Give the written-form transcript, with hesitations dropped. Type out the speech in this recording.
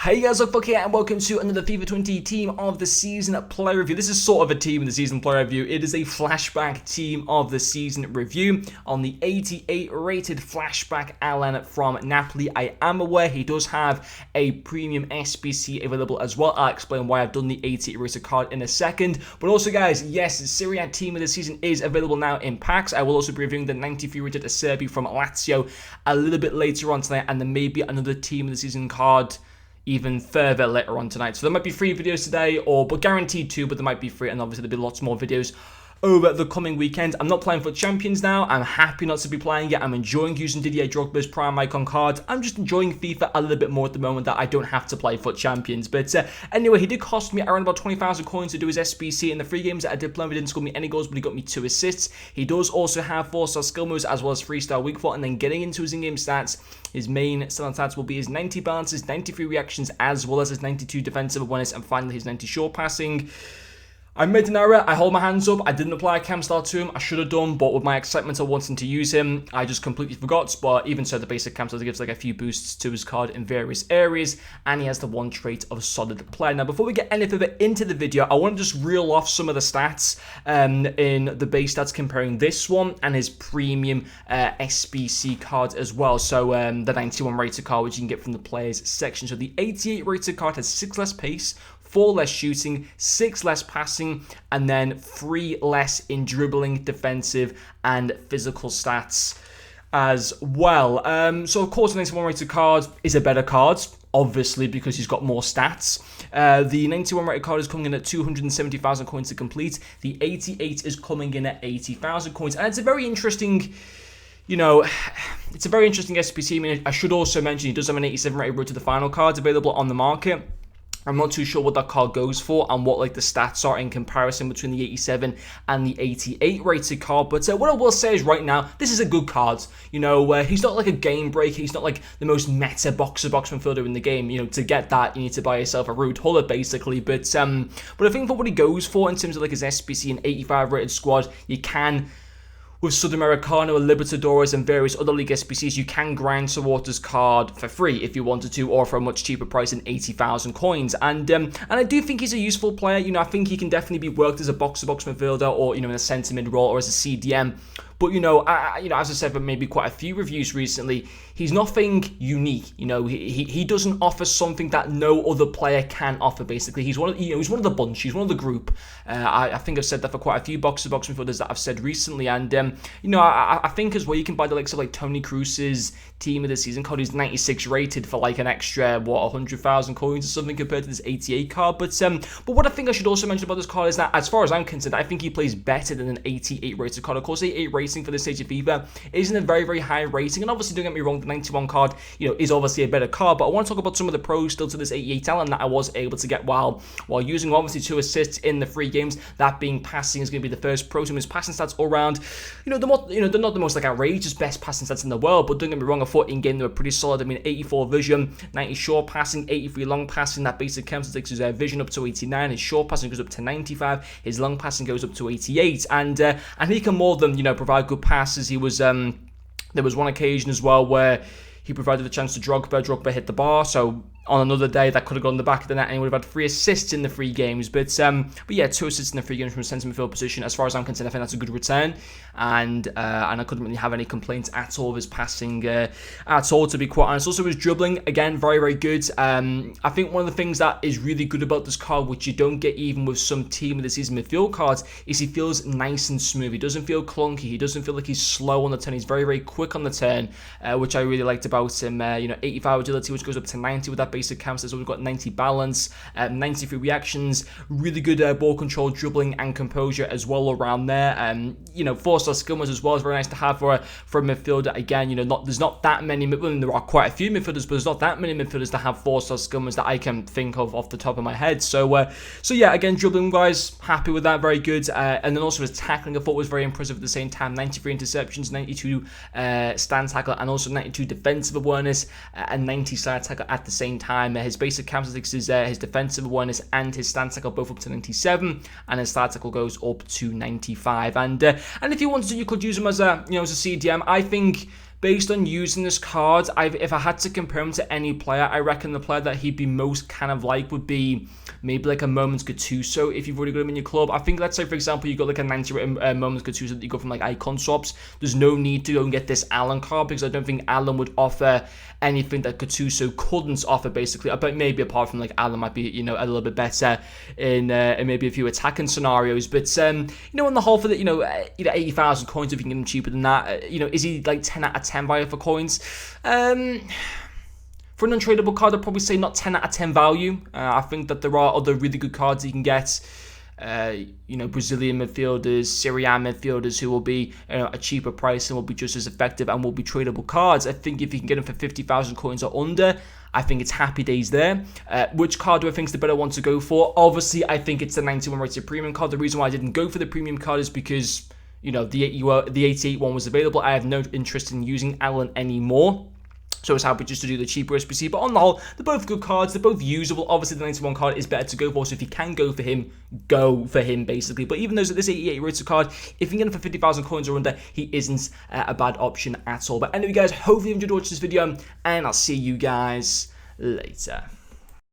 Hey guys, Lookbook here and welcome to another FIFA 20 Team of the Season player review. This is sort of a Team of the Season player review. It is a Flashback Team of the Season review on the 88 rated Flashback Allan from Napoli. I am aware he does have a premium SBC available as well. I'll explain why I've done the 88 rated card in a second. But also guys, yes, Serie A Team of the Season is available now in packs. I will also be reviewing the 93 rated Acerbi from Lazio a little bit later on tonight, and then maybe another Team of the Season card even further later on tonight. So there might be 3 videos today, but guaranteed 2, but there might be 3, and obviously there'll be lots more videos over the coming weekend. I'm not playing for Champions now. I'm happy not to be playing it. I'm enjoying using Didier Drogba's Prime Icon cards. I'm just enjoying FIFA a little bit more at the moment that I don't have to play for Champions. But anyway, he did cost me around about 20,000 coins to do his SBC in the 3 games that I did play. He didn't score me any goals, but he got me 2 assists. He does also have 4-star skill moves as well as 3-star weak foot. And then getting into his in-game stats, his main selling stats will be his 90 balances, 93 reactions, as well as his 92 defensive awareness, and finally his 90 short passing. I made an error. I hold my hands up. I didn't apply a cam star to him. I should have done, but with my excitement of wanting to use him, I just completely forgot. But even so, the basic cam star gives like a few boosts to his card in various areas, and he has the one trait of solid player. Now, before we get any further into the video, I want to just reel off some of the stats in the base stats, comparing this one and his premium SBC card as well. So the 91 rated card, which you can get from the players section. So the 88 rated card has 6 less pace, 4 less shooting, 6 less passing, and then 3 less in dribbling, defensive, and physical stats as well. So of course the 91 rated card is a better card, obviously, because he's got more stats. The 91 rated card is coming in at 270,000 coins to complete. The 88 is coming in at 80,000 coins, and it's a very interesting, it's a very interesting SPC. I mean, I should also mention he does have an 87 rated road to the final cards available on the market. I'm not too sure what that card goes for and what like the stats are in comparison between the 87 and the 88 rated card. But what I will say is right now, this is a good card. He's not like a game breaker. He's not like the most meta box-to-box midfielder in the game. To get that, you need to buy yourself a root huller basically. But I think for what he goes for in terms of like his SBC and 85 rated squad, you can, with Sudamericano, Libertadores, and various other league SBCs, you can grind towards this card for free if you wanted to, or for a much cheaper price than 80,000 coins. And I do think he's a useful player. I think he can definitely be worked as a box-to-box midfielder, or in a centre mid role, or as a CDM. But as I said, for maybe quite a few reviews recently, he's nothing unique. He doesn't offer something that no other player can offer. Basically, he's one of the bunch. He's one of the group. I think I've said that for quite a few box-to-box midfielders that I've said recently. And I think as well you can buy the likes of like Tony Kroos's Team of the Season card. He's 96 rated for like an extra 100,000 coins or something compared to this 88 card. But what I think I should also mention about this card is that, as far as I'm concerned, I think he plays better than an 88 rated card. Of course, 88 rating for this stage of FIFA isn't a very, very high rating, and obviously don't get me wrong, the 91 card is obviously a better card, but I want to talk about some of the pros still to this 88 Allan that I was able to get while using obviously 2 assists in the 3 games. That being passing is going to be the first pro. So his passing stats all around, they're not the most like outrageous best passing stats in the world, but don't get me wrong, I thought in game they were pretty solid. I mean, 84 vision, 90 short passing, 83 long passing. That basic counter takes his vision up to 89, his short passing goes up to 95, his long passing goes up to 88, and he can more than provide good passes. He was there was one occasion as well where he provided a chance to Drogba hit the bar, so on another day that could have gone in the back of the net and he would have had 3 assists in the 3 games. But yeah, 2 assists in the 3 games from a centre midfield position. As far as I'm concerned, I think that's a good return, and I couldn't really have any complaints at all of his passing at all, to be quite honest. Also his dribbling, again, very, very good. I think one of the things that is really good about this card, which you don't get even with some Team of the Season midfield cards, is he feels nice and smooth. He doesn't feel clunky. He doesn't feel like he's slow on the turn. He's very, very quick on the turn, which I really liked about him. 85 agility, which goes up to 90 with that basic cam. So we've got 90 balance, 93 reactions, really good ball control, dribbling, and composure as well around there. 4-star skill moves as well is very nice to have for a midfielder. Again, there's not that many. Well, there are quite a few midfielders, but there's not that many midfielders that have 4-star skill moves that I can think of off the top of my head. So yeah, again, dribbling wise, happy with that, very good. And then also his tackling, I thought was very impressive at the same time. 93 interceptions, 92 stand tackle, and also 92 defensive awareness, and 90 slide tackle at the same time. His basic characteristics is his defensive awareness and his stand tackle both up to 97, and his slide tackle goes up to 95. And if you wanted to, you could use him as a CDM. I think based on using this card, if I had to compare him to any player, I reckon the player that he'd be most kind of like would be maybe like a Moments Gattuso if you've already got him in your club. I think, let's say, for example, you got like a 90 Moments Gattuso that you got from like icon swaps. There's no need to go and get this Allan card because I don't think Allan would offer anything that Gattuso couldn't offer, basically. But maybe apart from like Allan might be, you know, a little bit better in maybe a few attacking scenarios. But you know, on the whole, for the 80,000 coins, if you can get him cheaper than that, you know, is he like 10 out of 10 value for coins? For an untradeable card, I'd probably say not 10 out of 10 value. I think that there are other really good cards you can get. You know, Brazilian midfielders, Syrian midfielders who will be a cheaper price and will be just as effective and will be tradable cards. I think if you can get them for 50,000 coins or under, I think it's happy days there. Which card do I think is the better one to go for? Obviously, I think it's the 91 rated premium card. The reason why I didn't go for the premium card is because, you know, the 88 one was available. I have no interest in using Allan anymore. So I was happy just to do the cheaper SBC. But on the whole, they're both good cards. They're both usable. Obviously, the 91 card is better to go for. So if you can go for him, go for him, basically. But even though this 88 rated card, if you can get him for 50,000 coins or under, he isn't a bad option at all. But anyway, guys, hopefully you enjoyed watching this video. And I'll see you guys later.